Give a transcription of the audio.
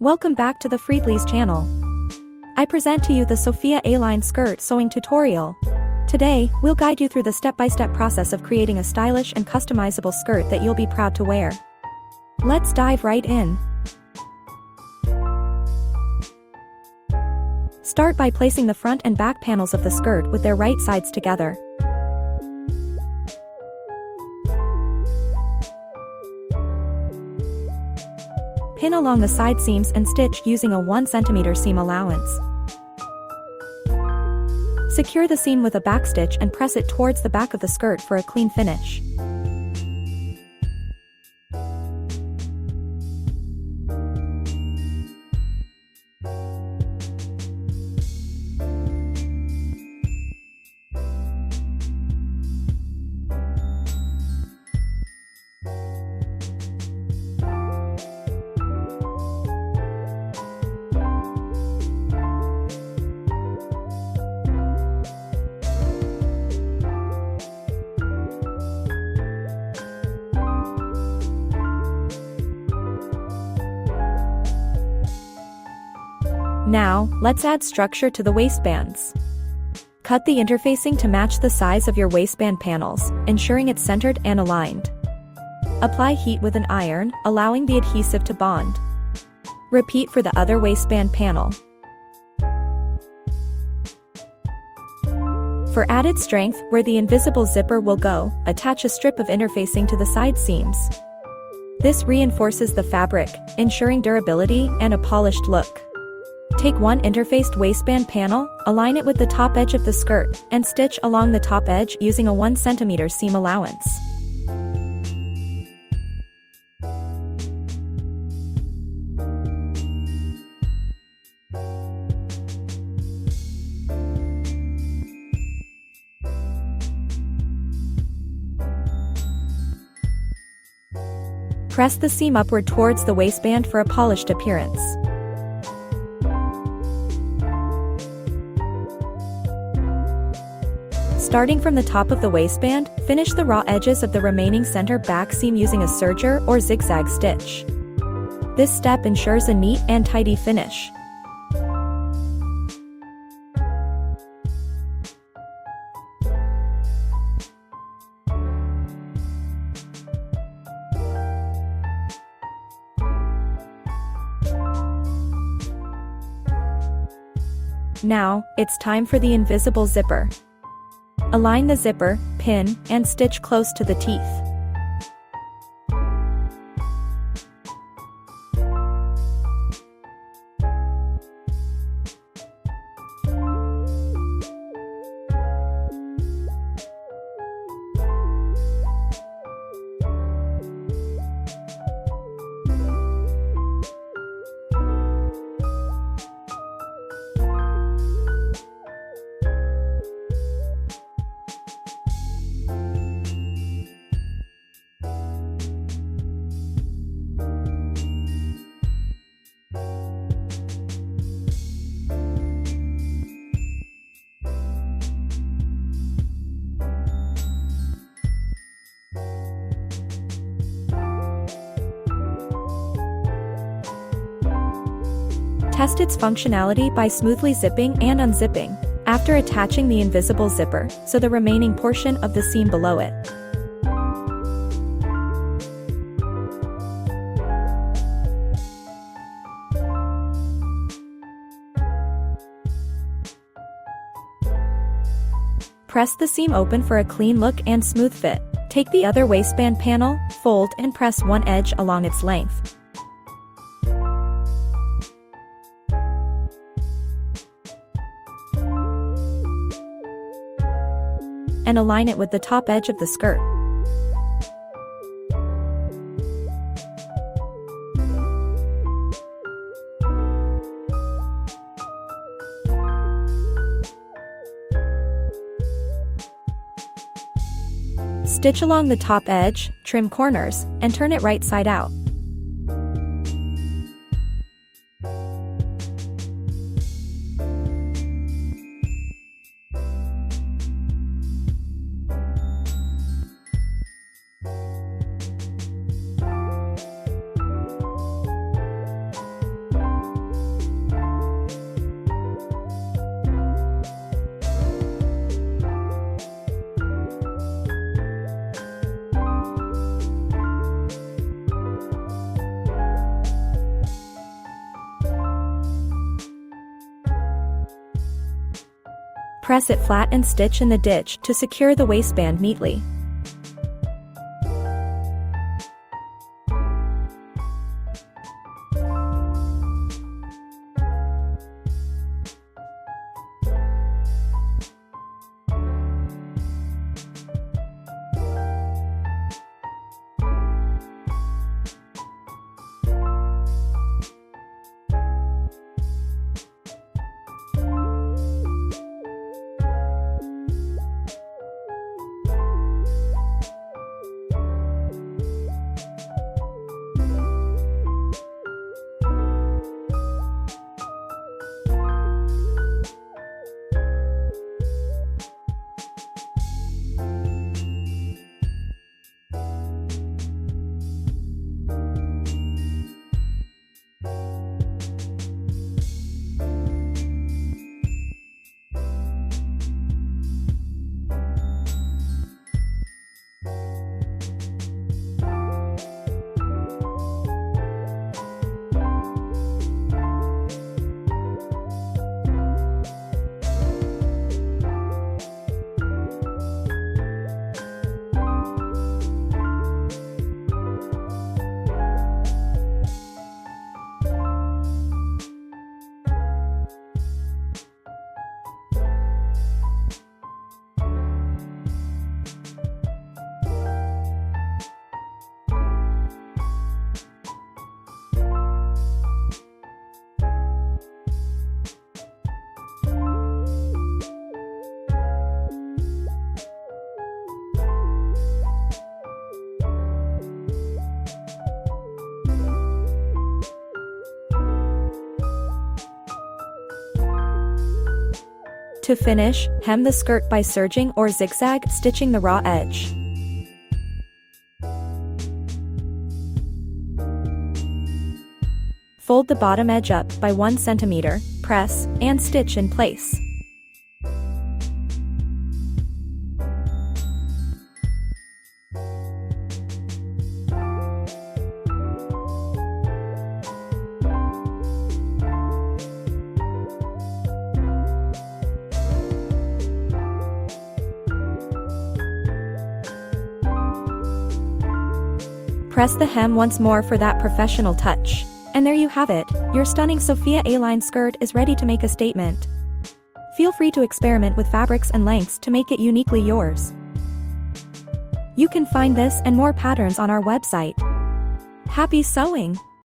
Welcome back to the Friedli's channel. I present to you the Sophia A-Line Skirt sewing tutorial. Today, we'll guide you through the step-by-step process of creating a stylish and customizable skirt that you'll be proud to wear. Let's dive right in. Start by placing the front and back panels of the skirt with their right sides together. Pin along the side seams and stitch using a 1 cm seam allowance. Secure the seam with a backstitch and press it towards the back of the skirt for a clean finish. Now, let's add structure to the waistbands. Cut the interfacing to match the size of your waistband panels, ensuring it's centered and aligned. Apply heat with an iron, allowing the adhesive to bond. Repeat for the other waistband panel. For added strength, where the invisible zipper will go, attach a strip of interfacing to the side seams. This reinforces the fabric, ensuring durability and a polished look. Take one interfaced waistband panel, align it with the top edge of the skirt, and stitch along the top edge using a 1 cm seam allowance. Press the seam upward towards the waistband for a polished appearance. Starting from the top of the waistband, finish the raw edges of the remaining center back seam using a serger or zigzag stitch. This step ensures a neat and tidy finish. Now, it's time for the invisible zipper. Align the zipper, pin, and stitch close to the teeth. Test its functionality by smoothly zipping and unzipping, after attaching the invisible zipper, so the remaining portion of the seam below it. Press the seam open for a clean look and smooth fit. Take the other waistband panel, fold and press one edge along its length. And align it with the top edge of the skirt. Stitch along the top edge, trim corners, and turn it right side out. Press it flat and stitch in the ditch to secure the waistband neatly. To finish, hem the skirt by serging or zigzag stitching the raw edge. Fold the bottom edge up by 1 centimeter, press, and stitch in place. Press the hem once more for that professional touch. And there you have it, your stunning Sophia A-Line skirt is ready to make a statement. Feel free to experiment with fabrics and lengths to make it uniquely yours. You can find this and more patterns on our website. Happy sewing!